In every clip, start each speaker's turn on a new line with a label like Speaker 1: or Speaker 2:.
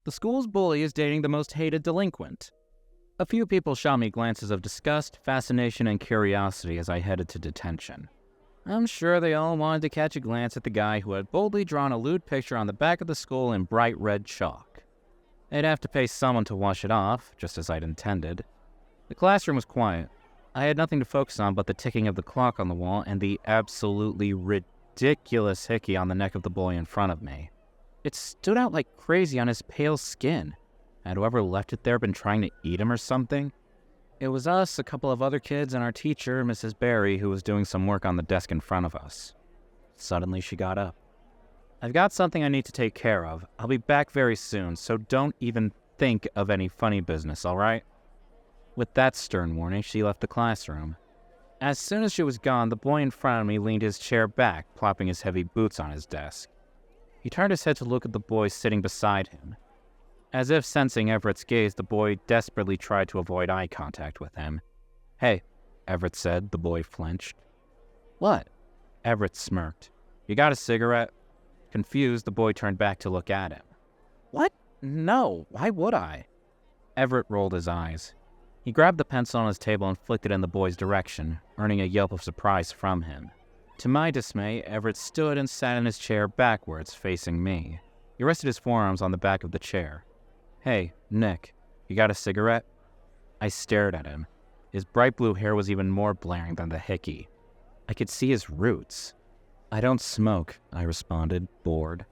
Speaker 1: The school's bully is dating the most hated delinquent. A few people shot me glances of disgust, fascination, and curiosity as I headed to detention. I'm sure they all wanted to catch a glance at the guy who had boldly drawn a lewd picture on the back of the school in bright red chalk. They'd have to pay someone to wash it off, just as I'd intended. The classroom was quiet. I had nothing to focus on but the ticking of the clock on the wall and the absolutely ridiculous hickey on the neck of the boy in front of me. It stood out like crazy on his pale skin. Had whoever left it there been trying to eat him or something? It was us, a couple of other kids, and our teacher, Mrs. Barry, who was doing some work on the desk in front of us. Suddenly she got up. I've got something I need to take care of. I'll be back very soon, so don't even think of any funny business, all right? With that stern warning, she left the classroom. As soon as she was gone, the boy in front of me leaned his chair back, plopping his heavy boots on his desk. He turned his head to look at the boy sitting beside him. As if sensing Everett's gaze, the boy desperately tried to avoid eye contact with him. "Hey," Everett said. The boy flinched. "What?" Everett smirked. "You got a cigarette?" Confused, the boy turned back to look at him. "What? No, why would I?" Everett rolled his eyes. He grabbed the pencil on his table and flicked it in the boy's direction, earning a yelp of surprise from him. To my dismay, Everett stood and sat in his chair backwards, facing me. He rested his forearms on the back of the chair. "Hey, Nick, you got a cigarette?" I stared at him. His bright blue hair was even more blaring than the hickey. I could see his roots. "I don't smoke," I responded, bored.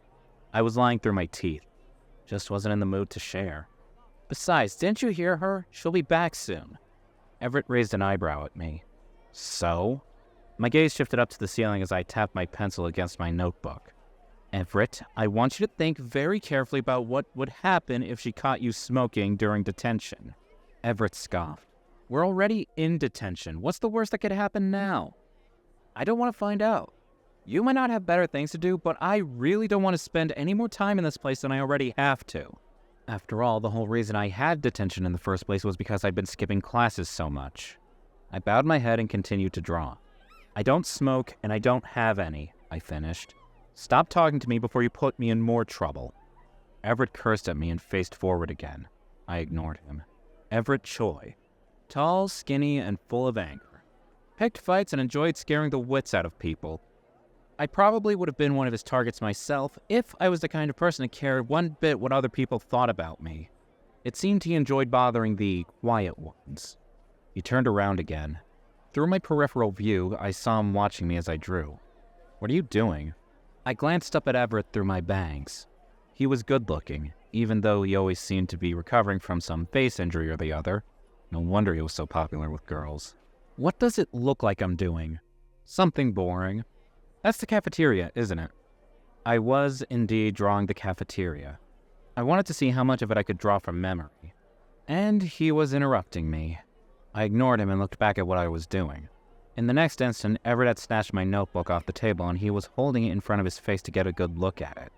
Speaker 1: I was lying through my teeth. Just wasn't in the mood to share. Besides, didn't you hear her? She'll be back soon. Everett raised an eyebrow at me. So? My gaze shifted up to the ceiling as I tapped my pencil against my notebook. "Everett, I want you to think very carefully about what would happen if she caught you smoking during detention." Everett scoffed. "We're already in detention. What's the worst that could happen now?" "I don't want to find out. You might not have better things to do, but I really don't want to spend any more time in this place than I already have to." After all, the whole reason I had detention in the first place was because I'd been skipping classes so much. I bowed my head and continued to draw. "I don't smoke, and I don't have any," I finished. "Stop talking to me before you put me in more trouble." Everett cursed at me and faced forward again. I ignored him. Everett Choi. Tall, skinny, and full of anger. Picked fights and enjoyed scaring the wits out of people. I probably would have been one of his targets myself if I was the kind of person to care one bit what other people thought about me. It seemed he enjoyed bothering the quiet ones. He turned around again. Through my peripheral view, I saw him watching me as I drew. "What are you doing?" I glanced up at Everett through my bangs. He was good-looking, even though he always seemed to be recovering from some face injury or the other. No wonder he was so popular with girls. "What does it look like I'm doing?" "Something boring." "That's the cafeteria, isn't it?" I was indeed drawing the cafeteria. I wanted to see how much of it I could draw from memory. And he was interrupting me. I ignored him and looked back at what I was doing. In the next instant, Everett had snatched my notebook off the table and he was holding it in front of his face to get a good look at it.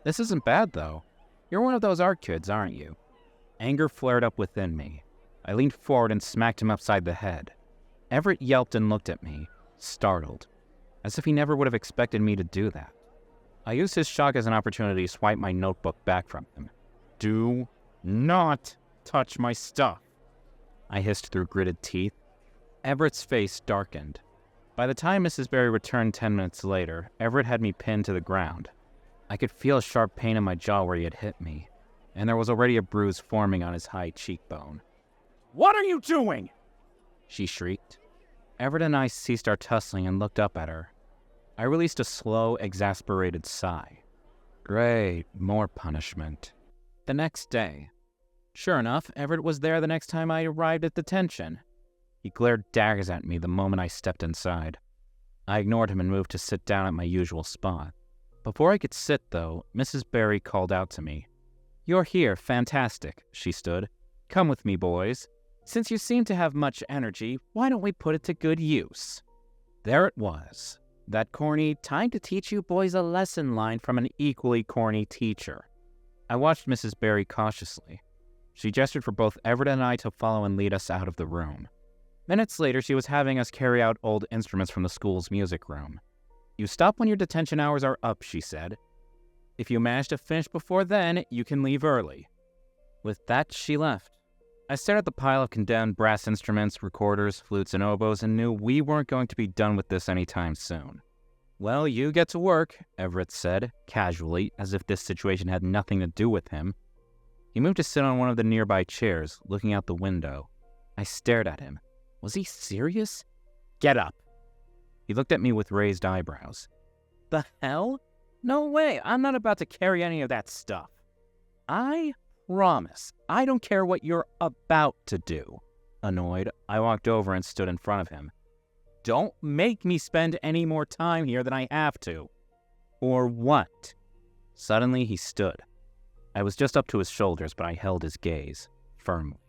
Speaker 1: "This isn't bad, though. You're one of those art kids, aren't you?" Anger flared up within me. I leaned forward and smacked him upside the head. Everett yelped and looked at me, startled, as if he never would have expected me to do that. I used his shock as an opportunity to swipe my notebook back from him. "Do not touch my stuff," I hissed through gritted teeth. Everett's face darkened. By the time Mrs. Barry returned 10 minutes later, Everett had me pinned to the ground. I could feel a sharp pain in my jaw where he had hit me, and there was already a bruise forming on his high cheekbone. "What are you doing?" she shrieked. Everett and I ceased our tussling and looked up at her. I released a slow, exasperated sigh. Great, more punishment. The next day. Sure enough, Everett was there the next time I arrived at detention. He glared daggers at me the moment I stepped inside. I ignored him and moved to sit down at my usual spot. Before I could sit, though, Mrs. Barry called out to me. "You're here, fantastic," she stood. "Come with me, boys. Since you seem to have much energy, why don't we put it to good use?" There it was. That corny, "time to teach you boys a lesson" line from an equally corny teacher. I watched Mrs. Barry cautiously. She gestured for both Everett and I to follow and lead us out of the room. Minutes later, she was having us carry out old instruments from the school's music room. "You stop when your detention hours are up," she said. "If you manage to finish before then, you can leave early. With that, she left. I stared at the pile of condemned brass instruments, recorders, flutes, and oboes, and knew we weren't going to be done with this anytime soon. "Well, you get to work," Everett said, casually, as if this situation had nothing to do with him. He moved to sit on one of the nearby chairs, looking out the window. I stared at him. Was he serious? "Get up." He looked at me with raised eyebrows. "The hell? No way, I'm not about to carry any of that stuff." "I promise, I don't care what you're about to do." Annoyed, I walked over and stood in front of him. "Don't make me spend any more time here than I have to." "Or what?" Suddenly, he stood. I was just up to his shoulders, but I held his gaze, firmly.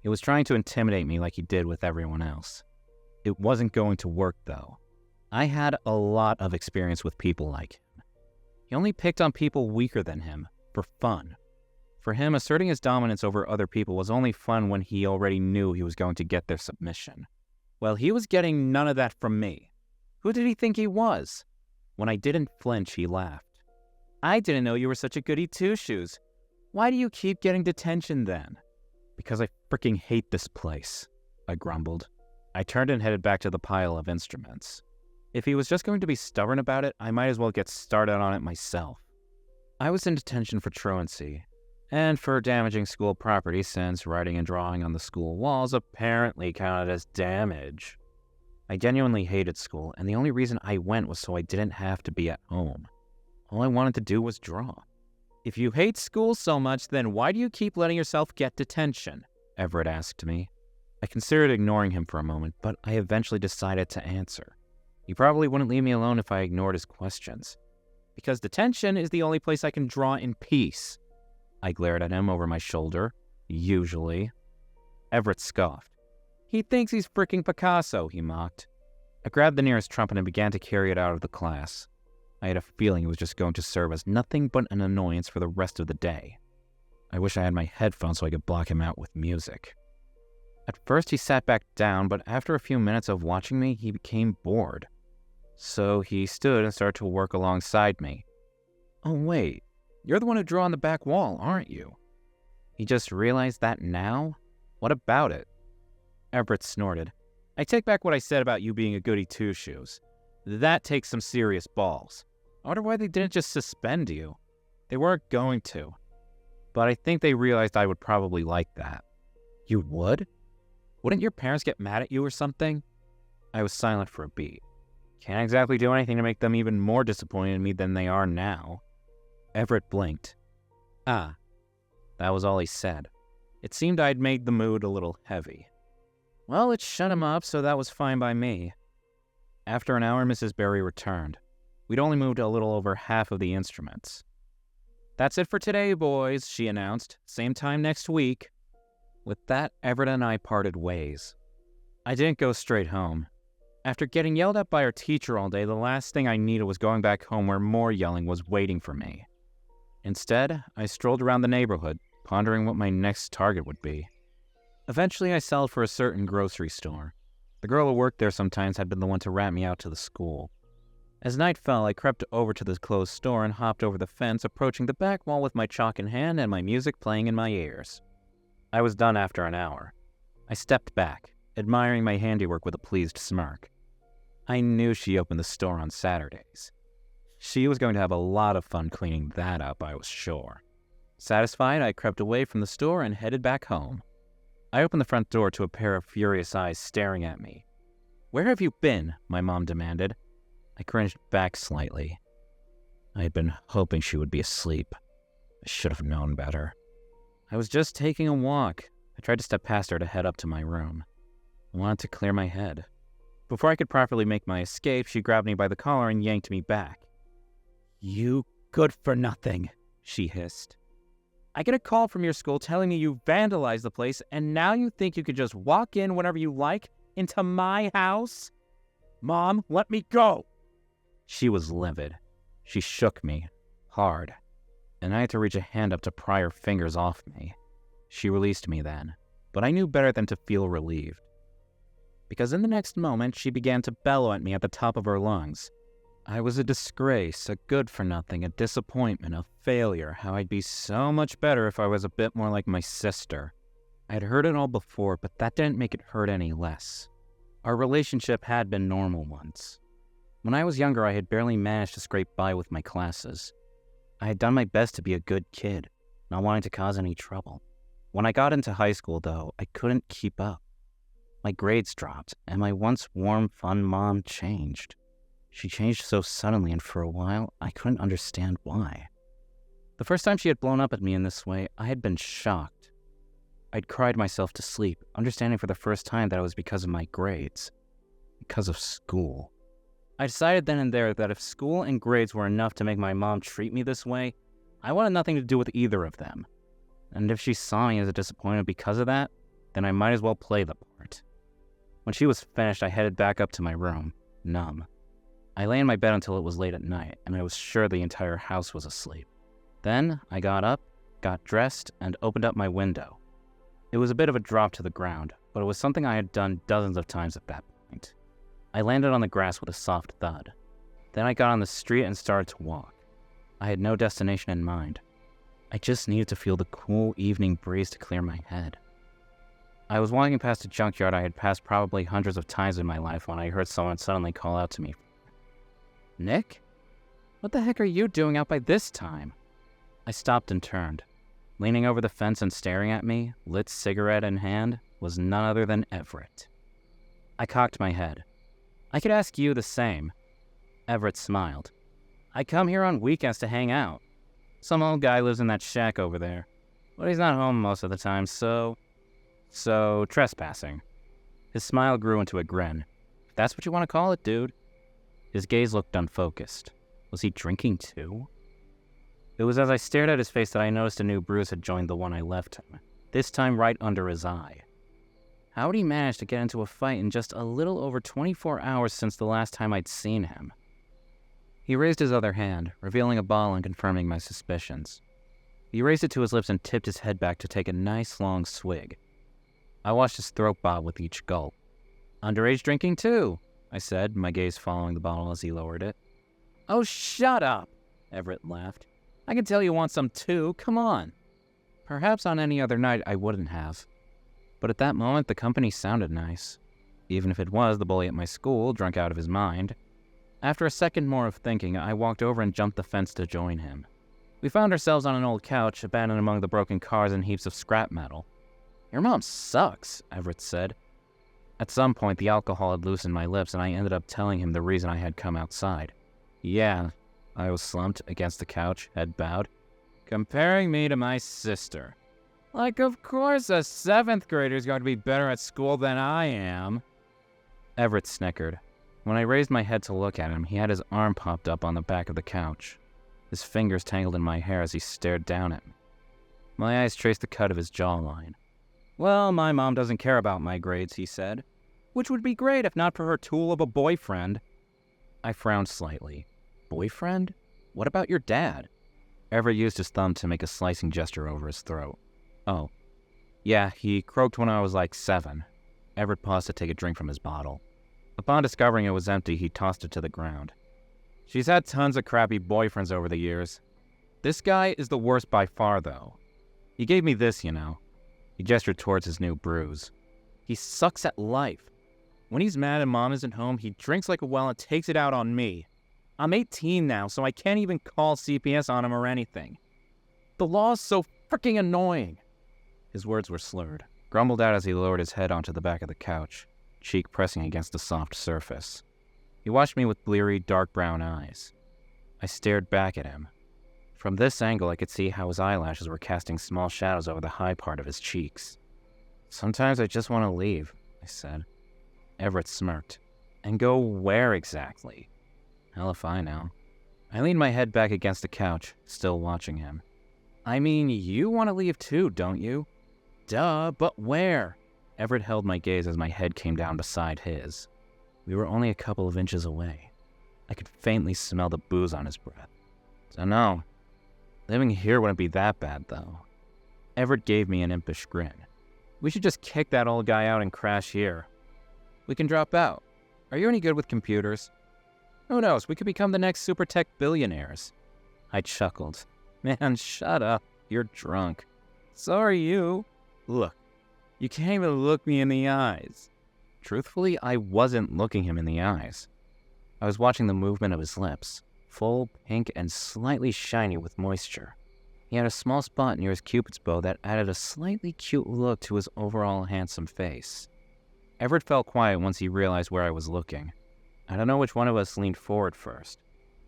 Speaker 1: He was trying to intimidate me like he did with everyone else. It wasn't going to work, though. I had a lot of experience with people like him. He only picked on people weaker than him, for fun. For him, asserting his dominance over other people was only fun when he already knew he was going to get their submission. Well, he was getting none of that from me. Who did he think he was? When I didn't flinch, he laughed. "I didn't know you were such a goody two-shoes. Why do you keep getting detention then?" "Because I freaking hate this place," I grumbled. I turned and headed back to the pile of instruments. If he was just going to be stubborn about it, I might as well get started on it myself. I was in detention for truancy, and for damaging school property, since writing and drawing on the school walls apparently counted as damage. I genuinely hated school, and the only reason I went was so I didn't have to be at home. All I wanted to do was draw. "If you hate school so much, then why do you keep letting yourself get detention?" Everett asked me. I considered ignoring him for a moment, but I eventually decided to answer. He probably wouldn't leave me alone if I ignored his questions. "Because detention is the only place I can draw in peace." I glared at him over my shoulder. "Usually." Everett scoffed. "He thinks he's freaking Picasso," he mocked. I grabbed the nearest trumpet and began to carry it out of the class. I had a feeling it was just going to serve as nothing but an annoyance for the rest of the day. I wish I had my headphones so I could block him out with music. At first he sat back down, but after a few minutes of watching me, he became bored. So he stood and started to work alongside me. "Oh wait, you're the one who drew on the back wall, aren't you?" He just realized that now? What about it? Everett snorted. "I take back what I said about you being a goody two-shoes. That takes some serious balls. I wonder why they didn't just suspend you. They weren't going to. But I think they realized I would probably like that." "You would? Wouldn't your parents get mad at you or something?" I was silent for a beat. Can't exactly do anything to make them even more disappointed in me than they are now. Everett blinked. "Ah." That was all he said. It seemed I'd made the mood a little heavy. Well, it shut him up, so that was fine by me. After an hour, Mrs. Berry returned. We'd only moved a little over half of the instruments. "That's it for today, boys," she announced. "Same time next week." With that, Everett and I parted ways. I didn't go straight home. After getting yelled at by our teacher all day, the last thing I needed was going back home where more yelling was waiting for me. Instead, I strolled around the neighborhood, pondering what my next target would be. Eventually, I settled for a certain grocery store. The girl who worked there sometimes had been the one to rat me out to the school. As night fell, I crept over to the closed store and hopped over the fence, approaching the back wall with my chalk in hand and my music playing in my ears. I was done after an hour. I stepped back, admiring my handiwork with a pleased smirk. I knew she opened the store on Saturdays. She was going to have a lot of fun cleaning that up, I was sure. Satisfied, I crept away from the store and headed back home. I opened the front door to a pair of furious eyes staring at me. "Where have you been?" my mom demanded. I cringed back slightly. I had been hoping she would be asleep. I should have known better. I was just taking a walk. I tried to step past her to head up to my room. I wanted to clear my head. Before I could properly make my escape, she grabbed me by the collar and yanked me back. "You good-for-nothing," she hissed. "I get a call from your school telling me you vandalized the place, and now you think you could just walk in whenever you like into my house? Mom, let me go!" She was livid. She shook me, hard, and I had to reach a hand up to pry her fingers off me. She released me then, but I knew better than to feel relieved. Because in the next moment, she began to bellow at me at the top of her lungs. I was a disgrace, a good-for-nothing, a disappointment, a failure, how I'd be so much better if I was a bit more like my sister. I'd heard it all before, but that didn't make it hurt any less. Our relationship had been normal once. When I was younger, I had barely managed to scrape by with my classes. I had done my best to be a good kid, not wanting to cause any trouble. When I got into high school, though, I couldn't keep up. My grades dropped, and my once warm, fun mom changed. She changed so suddenly, and for a while, I couldn't understand why. The first time she had blown up at me in this way, I had been shocked. I'd cried myself to sleep, understanding for the first time that it was because of my grades. Because of school. I decided then and there that if school and grades were enough to make my mom treat me this way, I wanted nothing to do with either of them. And if she saw me as a disappointment because of that, then I might as well play the part. When she was finished, I headed back up to my room, numb. I lay in my bed until it was late at night, and I was sure the entire house was asleep. Then I got up, got dressed, and opened up my window. It was a bit of a drop to the ground, but it was something I had done dozens of times at that point. I landed on the grass with a soft thud. Then I got on the street and started to walk. I had no destination in mind. I just needed to feel the cool evening breeze to clear my head. I was walking past a junkyard I had passed probably hundreds of times in my life when I heard someone suddenly call out to me. "Nick? What the heck are you doing out by this time?" I stopped and turned. Leaning over the fence and staring at me, lit cigarette in hand, was none other than Everett. I cocked my head. "I could ask you the same." Everett smiled. "I come here on weekends to hang out. Some old guy lives in that shack over there, but he's not home most of the time, so trespassing." His smile grew into a grin. "If that's what you want to call it, dude." His gaze looked unfocused. Was he drinking too? It was as I stared at his face that I noticed a new bruise had joined the one I left him, this time right under his eye. How had he managed to get into a fight in just a little over 24 hours since the last time I'd seen him? He raised his other hand, revealing a bottle and confirming my suspicions. He raised it to his lips and tipped his head back to take a nice long swig. I watched his throat bob with each gulp. "Underage drinking too," I said, my gaze following the bottle as he lowered it. "Oh, shut up," Everett laughed. "I can tell you want some too, come on." Perhaps on any other night I wouldn't have. But at that moment the company sounded nice. Even if it was the bully at my school, drunk out of his mind. After a second more of thinking, I walked over and jumped the fence to join him. We found ourselves on an old couch, abandoned among the broken cars and heaps of scrap metal. "Your mom sucks," Everett said. At some point, the alcohol had loosened my lips, and I ended up telling him the reason I had come outside. "Yeah," I was slumped against the couch, head bowed. "Comparing me to my sister. Like, of course a 7th grader's going to be better at school than I am." Everett snickered. When I raised my head to look at him, he had his arm popped up on the back of the couch. His fingers tangled in my hair as he stared down at me. My eyes traced the cut of his jawline. "Well, my mom doesn't care about my grades," he said. "Which would be great if not for her tool of a boyfriend." I frowned slightly. "Boyfriend? What about your dad?" Everett used his thumb to make a slicing gesture over his throat. "Oh. Yeah, he croaked when I was like 7. Everett paused to take a drink from his bottle. Upon discovering it was empty, he tossed it to the ground. "She's had tons of crappy boyfriends over the years. This guy is the worst by far, though. He gave me this, you know." He gestured towards his new bruise. "He sucks at life. When he's mad and mom isn't home, he drinks like a well and takes it out on me. I'm 18 now, so I can't even call CPS on him or anything. The law's so freaking annoying." His words were slurred, grumbled out as he lowered his head onto the back of the couch, cheek pressing against the soft surface. He watched me with bleary, dark brown eyes. I stared back at him. From this angle, I could see how his eyelashes were casting small shadows over the high part of his cheeks. "Sometimes I just want to leave," I said. Everett smirked. "And go where exactly?" "Hell if I know." I leaned my head back against the couch, still watching him. "I mean, you want to leave too, don't you?" "Duh, but where?" Everett held my gaze as my head came down beside his. We were only a couple of inches away. I could faintly smell the booze on his breath. "Dunno. Living here wouldn't be that bad, though." Everett gave me an impish grin. "We should just kick that old guy out and crash here. We can drop out. Are you any good with computers?" Who knows, we could become the next super tech billionaires. I chuckled. Man, shut up. You're drunk. So are you. Look, you can't even look me in the eyes. Truthfully, I wasn't looking him in the eyes. I was watching the movement of his lips, full, pink, and slightly shiny with moisture. He had a small spot near his cupid's bow that added a slightly cute look to his overall handsome face. Everett felt quiet once he realized where I was looking. I don't know which one of us leaned forward first.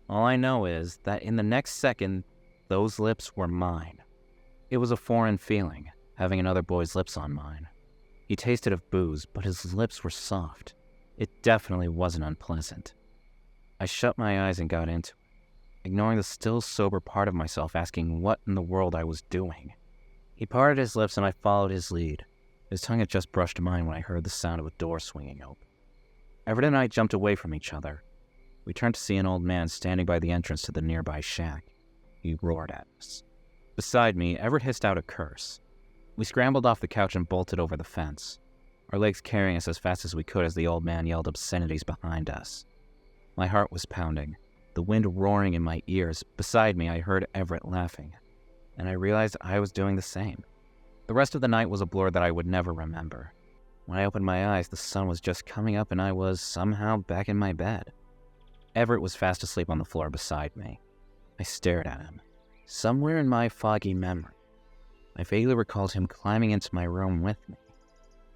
Speaker 1: All I know is that in the next second, those lips were mine. It was a foreign feeling, having another boy's lips on mine. He tasted of booze, but his lips were soft. It definitely wasn't unpleasant. I shut my eyes and got into it, ignoring the still sober part of myself asking what in the world I was doing. He parted his lips and I followed his lead. His tongue had just brushed mine when I heard the sound of a door swinging open. Everett and I jumped away from each other. We turned to see an old man standing by the entrance to the nearby shack. He roared at us. Beside me, Everett hissed out a curse. We scrambled off the couch and bolted over the fence, our legs carrying us as fast as we could as the old man yelled obscenities behind us. My heart was pounding, the wind roaring in my ears. Beside me, I heard Everett laughing, and I realized I was doing the same. The rest of the night was a blur that I would never remember. When I opened my eyes, the sun was just coming up and I was somehow back in my bed. Everett was fast asleep on the floor beside me. I stared at him. Somewhere in my foggy memory, I vaguely recalled him climbing into my room with me.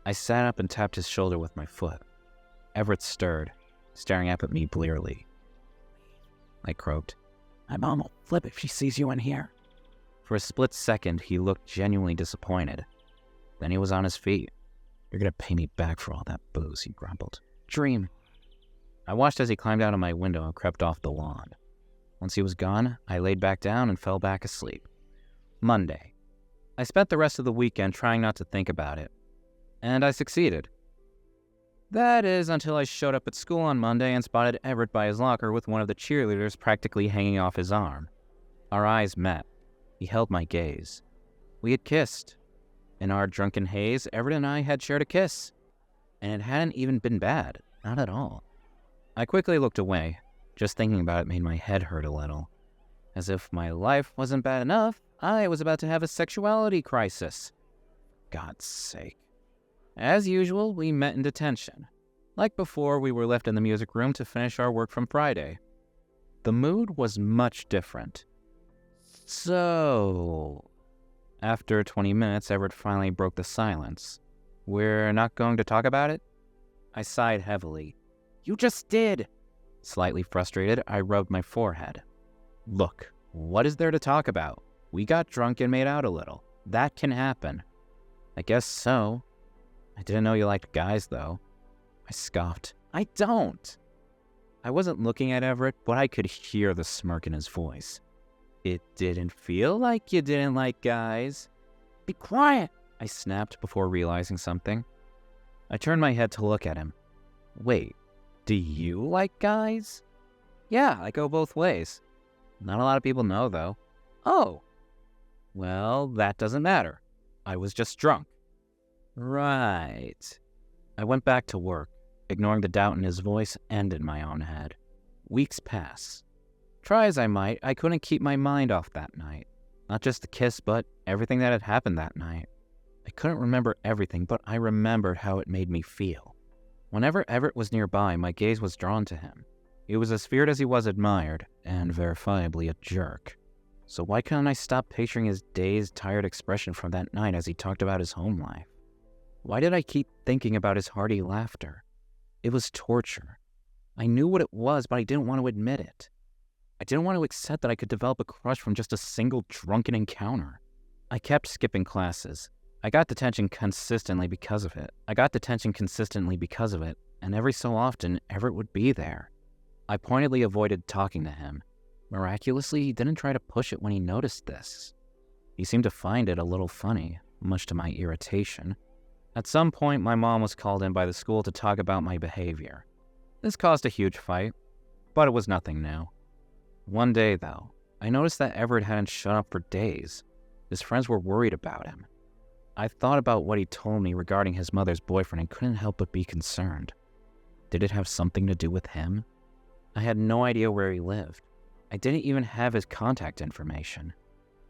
Speaker 1: I sat up and tapped his shoulder with my foot. Everett stirred, staring up at me blearily. I croaked, "My mom will flip if she sees you in here." For a split second, he looked genuinely disappointed. Then he was on his feet. "You're gonna pay me back for all that booze," he grumbled. "Dream." I watched as he climbed out of my window and crept off the lawn. Once he was gone, I laid back down and fell back asleep. Monday. I spent the rest of the weekend trying not to think about it. And I succeeded. That is, until I showed up at school on Monday and spotted Everett by his locker with one of the cheerleaders practically hanging off his arm. Our eyes met. He held my gaze. We had kissed. In our drunken haze, Everett and I had shared a kiss. And it hadn't even been bad. Not at all. I quickly looked away. Just thinking about it made my head hurt a little. As if my life wasn't bad enough, I was about to have a sexuality crisis. God's sake. As usual, we met in detention. Like before, we were left in the music room to finish our work from Friday. The mood was much different. So, after 20 minutes, Everett finally broke the silence. "We're not going to talk about it?" I sighed heavily. "You just did!" Slightly frustrated, I rubbed my forehead. "Look, what is there to talk about? We got drunk and made out a little. That can happen." "I guess so. I didn't know you liked guys, though." I scoffed. "I don't." I wasn't looking at Everett, but I could hear the smirk in his voice. "It didn't feel like you didn't like guys." "Be quiet," I snapped before realizing something. I turned my head to look at him. "Wait, do you like guys?" "Yeah, I go both ways." "Not a lot of people know, though." "Oh." "Well, that doesn't matter. I was just drunk." "Right." I went back to work, ignoring the doubt in his voice and in my own head. Weeks pass. Try as I might, I couldn't keep my mind off that night. Not just the kiss, but everything that had happened that night. I couldn't remember everything, but I remembered how it made me feel. Whenever Everett was nearby, my gaze was drawn to him. He was as feared as he was admired, and verifiably a jerk. So why couldn't I stop picturing his dazed, tired expression from that night as he talked about his home life? Why did I keep thinking about his hearty laughter? It was torture. I knew what it was, but I didn't want to admit it. I didn't want to accept that I could develop a crush from just a single drunken encounter. I kept skipping classes. I got detention consistently because of it, and every so often, Everett would be there. I pointedly avoided talking to him. Miraculously, he didn't try to push it when he noticed this. He seemed to find it a little funny, much to my irritation. At some point, my mom was called in by the school to talk about my behavior. This caused a huge fight, but it was nothing new. One day, though, I noticed that Everett hadn't shut up for days. His friends were worried about him. I thought about what he told me regarding his mother's boyfriend and couldn't help but be concerned. Did it have something to do with him? I had no idea where he lived. I didn't even have his contact information.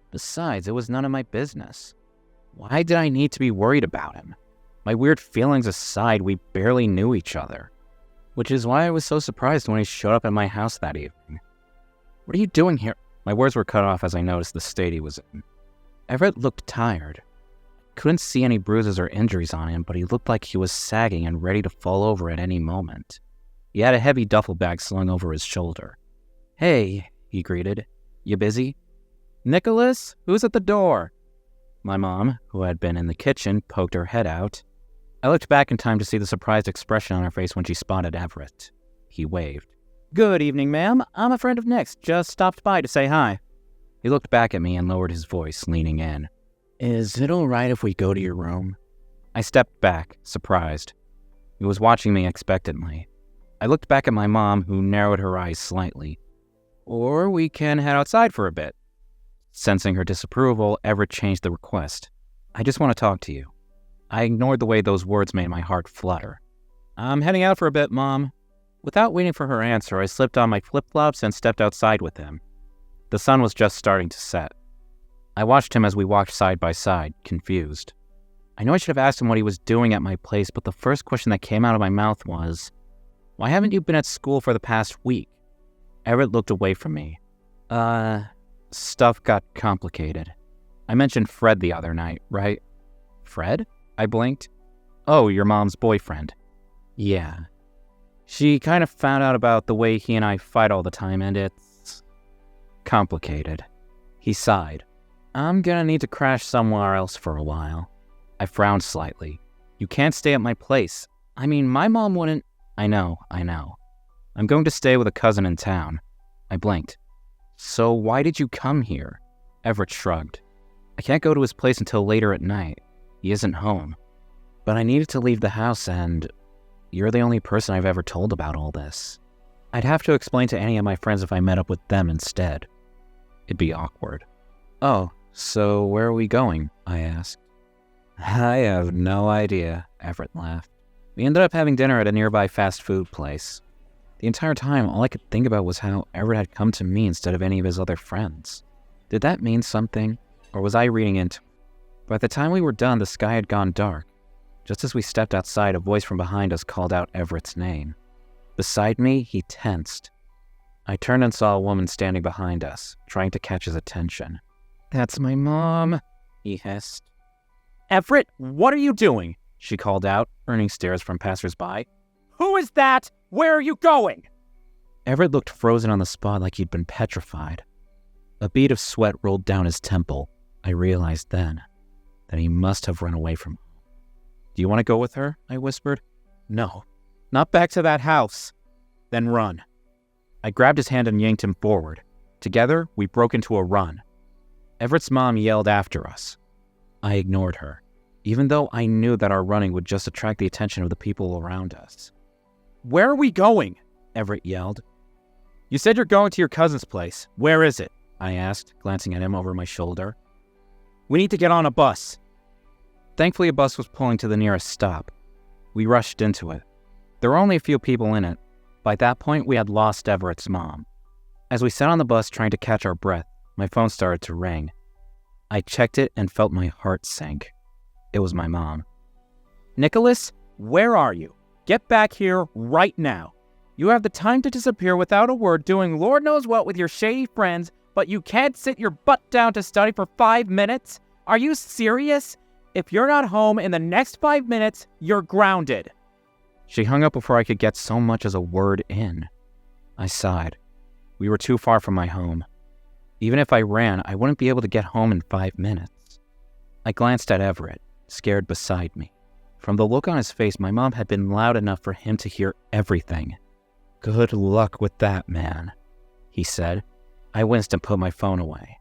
Speaker 1: Besides, it was none of my business. Why did I need to be worried about him? My weird feelings aside, we barely knew each other. Which is why I was so surprised when he showed up at my house that evening. What are you doing here? My words were cut off as I noticed the state he was in. Everett looked tired. Couldn't see any bruises or injuries on him, but he looked like he was sagging and ready to fall over at any moment. He had a heavy duffel bag slung over his shoulder. "Hey," he greeted. "You busy?" "Nicholas, who's at the door?" My mom, who had been in the kitchen, poked her head out. I looked back in time to see the surprised expression on her face when she spotted Everett. He waved. "Good evening, ma'am. I'm a friend of Nick's. Just stopped by to say hi." He looked back at me and lowered his voice, leaning in. "Is it all right if we go to your room?" I stepped back, surprised. He was watching me expectantly. I looked back at my mom, who narrowed her eyes slightly. "Or we can head outside for a bit." Sensing her disapproval, Everett changed the request. "I just want to talk to you." I ignored the way those words made my heart flutter. "I'm heading out for a bit, Mom." Without waiting for her answer, I slipped on my flip-flops and stepped outside with him. The sun was just starting to set. I watched him as we walked side by side, confused. I know I should have asked him what he was doing at my place, but the first question that came out of my mouth was, "Why haven't you been at school for the past week?" Everett looked away from me. Stuff got complicated. I mentioned Fred the other night, right?" "Fred?" I blinked. "Oh, your mom's boyfriend." "Yeah. She kind of found out about the way he and I fight all the time, and it's complicated." He sighed. "I'm gonna need to crash somewhere else for a while." I frowned slightly. "You can't stay at my place. I mean, my mom wouldn't—" I know. I'm going to stay with a cousin in town." I blinked. "So why did you come here?" Everett shrugged. "I can't go to his place until later at night. He isn't home. But I needed to leave the house, and you're the only person I've ever told about all this. I'd have to explain to any of my friends if I met up with them instead. It'd be awkward." "Oh, so where are we going?" I asked. "I have no idea," Everett laughed. We ended up having dinner at a nearby fast food place. The entire time, all I could think about was how Everett had come to me instead of any of his other friends. Did that mean something, or was I reading into it? By the time we were done, the sky had gone dark. Just as we stepped outside, a voice from behind us called out Everett's name. Beside me, he tensed. I turned and saw a woman standing behind us, trying to catch his attention. "That's my mom," he hissed. "Everett, what are you doing?" she called out, earning stares from passersby. "Who is that? Where are you going?" Everett looked frozen on the spot like he'd been petrified. A bead of sweat rolled down his temple. I realized then that he must have run away from her. "Do you want to go with her?" I whispered. "No, not back to that house." "Then run." I grabbed his hand and yanked him forward. Together, we broke into a run. Everett's mom yelled after us. I ignored her, even though I knew that our running would just attract the attention of the people around us. "Where are we going?" Everett yelled. "You said you're going to your cousin's place. Where is it?" I asked, glancing at him over my shoulder. "We need to get on a bus." Thankfully, a bus was pulling to the nearest stop. We rushed into it. There were only a few people in it. By that point, we had lost Everett's mom. As we sat on the bus trying to catch our breath, my phone started to ring. I checked it and felt my heart sink. It was my mom. "Nicholas, where are you? Get back here right now. You have the time to disappear without a word, doing Lord knows what with your shady friends, but you can't sit your butt down to study for 5 minutes? Are you serious? If you're not home in the next 5 minutes, you're grounded." She hung up before I could get so much as a word in. I sighed. We were too far from my home. Even if I ran, I wouldn't be able to get home in 5 minutes. I glanced at Everett, scared beside me. From the look on his face, my mom had been loud enough for him to hear everything. "Good luck with that, man," he said. I winced and put my phone away.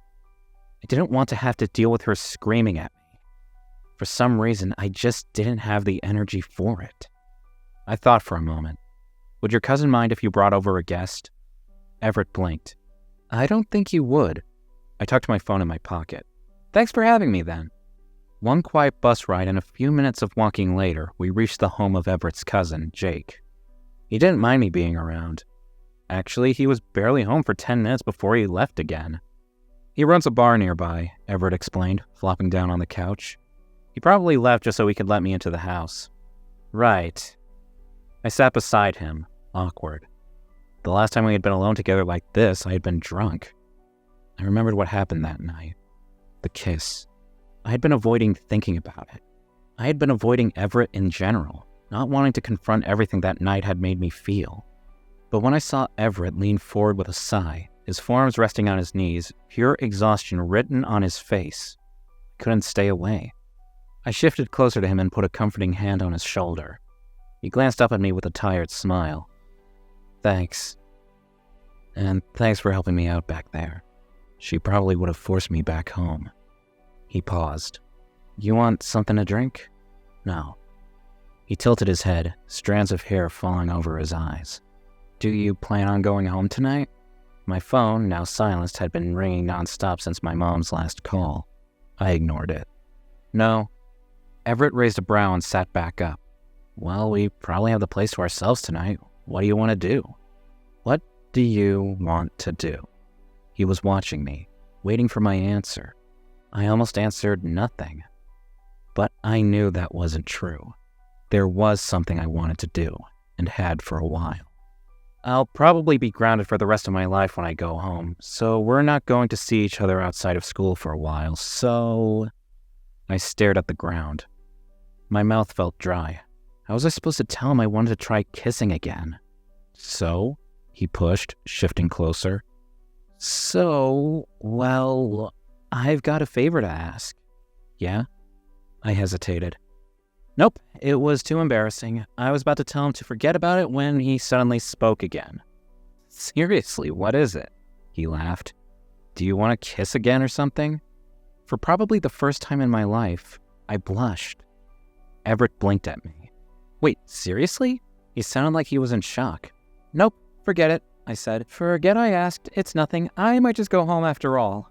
Speaker 1: I didn't want to have to deal with her screaming at me. For some reason, I just didn't have the energy for it. I thought for a moment. "Would your cousin mind if you brought over a guest?" Everett blinked. "I don't think you would." I tucked my phone in my pocket. "Thanks for having me, then." One quiet bus ride and a few minutes of walking later, we reached the home of Everett's cousin, Jake. He didn't mind me being around. Actually, he was barely home for 10 minutes before he left again. He runs a bar nearby, Everett explained, flopping down on the couch. He probably left just so he could let me into the house. Right. I sat beside him, awkward. The last time we had been alone together like this, I had been drunk. I remembered what happened that night. The kiss. I had been avoiding thinking about it. I had been avoiding Everett in general, not wanting to confront everything that night had made me feel. But when I saw Everett lean forward with a sigh, his forearms resting on his knees, pure exhaustion written on his face, I couldn't stay away. I shifted closer to him and put a comforting hand on his shoulder. He glanced up at me with a tired smile. Thanks. And thanks for helping me out back there. She probably would have forced me back home. He paused. You want something to drink? No. He tilted his head, strands of hair falling over his eyes. Do you plan on going home tonight? My phone, now silenced, had been ringing nonstop since my mom's last call. I ignored it. No. Everett raised a brow and sat back up. Well, we probably have the place to ourselves tonight. What do you want to do? What do you want to do? He was watching me, waiting for my answer. I almost answered nothing. But I knew that wasn't true. There was something I wanted to do, and had for a while. I'll probably be grounded for the rest of my life when I go home, so we're not going to see each other outside of school for a while, so... I stared at the ground. My mouth felt dry. How was I supposed to tell him I wanted to try kissing again? So? He pushed, shifting closer. So, well, I've got a favor to ask. Yeah? I hesitated. Nope, it was too embarrassing. I was about to tell him to forget about it when he suddenly spoke again. Seriously, what is it? He laughed. Do you want to kiss again or something? For probably the first time in my life, I blushed. Everett blinked at me. Wait, seriously? He sounded like he was in shock. Nope, forget it, I said. Forget I asked, it's nothing. I might just go home after all.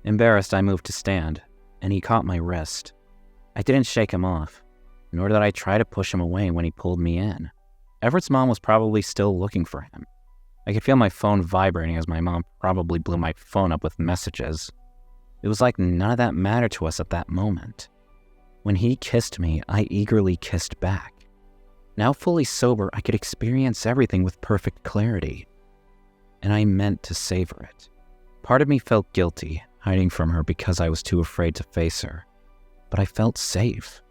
Speaker 1: Embarrassed, I moved to stand, and he caught my wrist. I didn't shake him off, nor did I try to push him away when he pulled me in. Everett's mom was probably still looking for him. I could feel my phone vibrating as my mom probably blew my phone up with messages. It was like none of that mattered to us at that moment. When he kissed me, I eagerly kissed back. Now fully sober, I could experience everything with perfect clarity. And I meant to savor it. Part of me felt guilty, hiding from her because I was too afraid to face her. But I felt safe.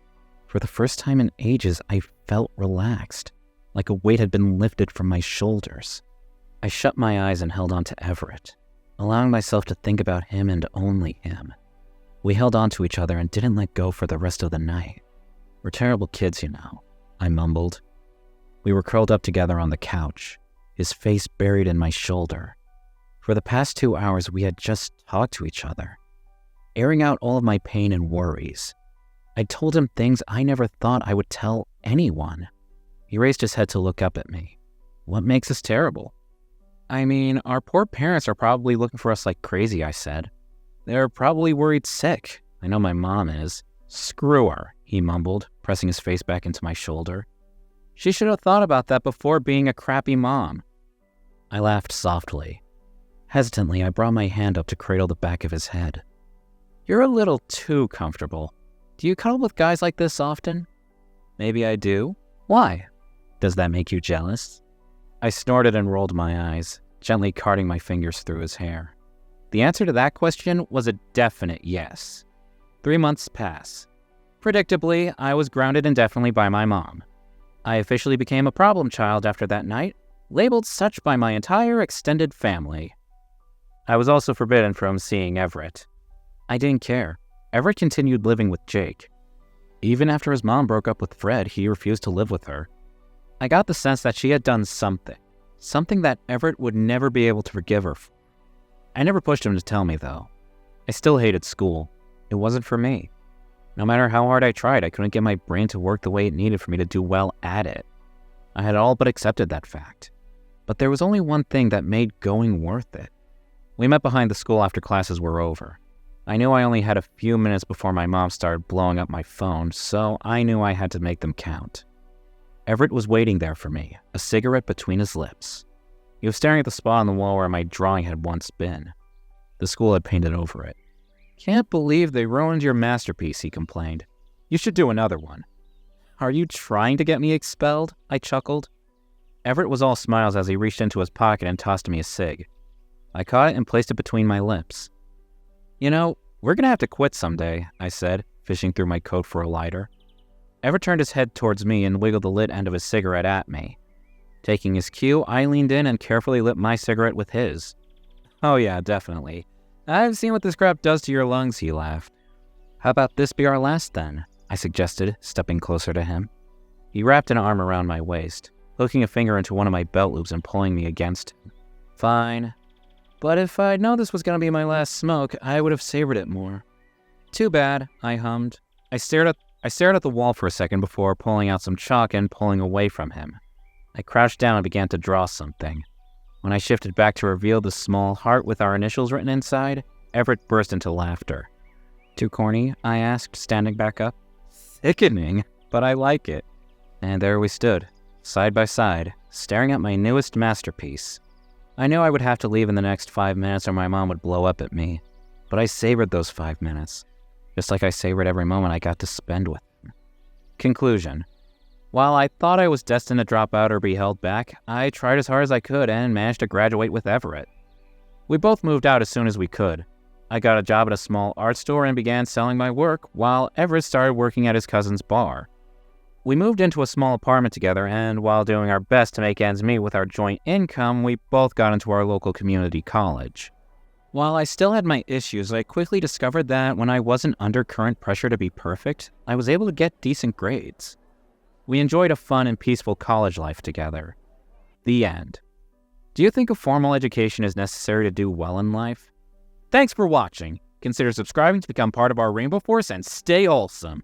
Speaker 1: For the first time in ages, I felt relaxed, like a weight had been lifted from my shoulders. I shut my eyes and held on to Everett, allowing myself to think about him and only him. We held on to each other and didn't let go for the rest of the night. We're terrible kids, you know, I mumbled. We were curled up together on the couch, his face buried in my shoulder. For the past 2 hours, we had just talked to each other, airing out all of my pain and worries. I told him things I never thought I would tell anyone. He raised his head to look up at me. What makes us terrible? I mean, our poor parents are probably looking for us like crazy, I said. They're probably worried sick. I know my mom is. Screw her, he mumbled, pressing his face back into my shoulder. She should have thought about that before being a crappy mom. I laughed softly. Hesitantly, I brought my hand up to cradle the back of his head. You're a little too comfortable. Do you cuddle with guys like this often? Maybe I do. Why? Does that make you jealous? I snorted and rolled my eyes, gently carting my fingers through his hair. The answer to that question was a definite yes. 3 months pass. Predictably, I was grounded indefinitely by my mom. I officially became a problem child after that night, labeled such by my entire extended family. I was also forbidden from seeing Everett. I didn't care. Everett continued living with Jake. Even after his mom broke up with Fred, he refused to live with her. I got the sense that she had done something that Everett would never be able to forgive her for. I never pushed him to tell me, though. I still hated school. It wasn't for me. No matter how hard I tried, I couldn't get my brain to work the way it needed for me to do well at it. I had all but accepted that fact. But there was only one thing that made going worth it. We met behind the school after classes were over. I knew I only had a few minutes before my mom started blowing up my phone, so I knew I had to make them count. Everett was waiting there for me, a cigarette between his lips. He was staring at the spot on the wall where my drawing had once been. The school had painted over it. "Can't believe they ruined your masterpiece," he complained. "You should do another one." "Are you trying to get me expelled?" I chuckled. Everett was all smiles as he reached into his pocket and tossed me a cig. I caught it and placed it between my lips. "You know, we're gonna have to quit someday," I said, fishing through my coat for a lighter. Everett turned his head towards me and wiggled the lit end of his cigarette at me. Taking his cue, I leaned in and carefully lit my cigarette with his. "Oh yeah, definitely. I've seen what this crap does to your lungs," he laughed. "How about this be our last then?" I suggested, stepping closer to him. He wrapped an arm around my waist, hooking a finger into one of my belt loops and pulling me against him. "Fine. But if I'd known this was going to be my last smoke, I would have savored it more." "Too bad," I hummed. I stared at the wall for a second before pulling out some chalk and pulling away from him. I crouched down and began to draw something. When I shifted back to reveal the small heart with our initials written inside, Everett burst into laughter. "Too corny?" I asked, standing back up. "Sickening, but I like it." And there we stood, side by side, staring at my newest masterpiece. I knew I would have to leave in the next 5 minutes or my mom would blow up at me, but I savored those 5 minutes, just like I savored every moment I got to spend with him. Conclusion. While I thought I was destined to drop out or be held back, I tried as hard as I could and managed to graduate with Everett. We both moved out as soon as we could. I got a job at a small art store and began selling my work, while Everett started working at his cousin's bar. We moved into a small apartment together, and while doing our best to make ends meet with our joint income, we both got into our local community college. While I still had my issues, I quickly discovered that when I wasn't under current pressure to be perfect, I was able to get decent grades. We enjoyed a fun and peaceful college life together. The end. Do you think a formal education is necessary to do well in life? Thanks for watching. Consider subscribing to become part of our Rainbow Force and stay wholesome.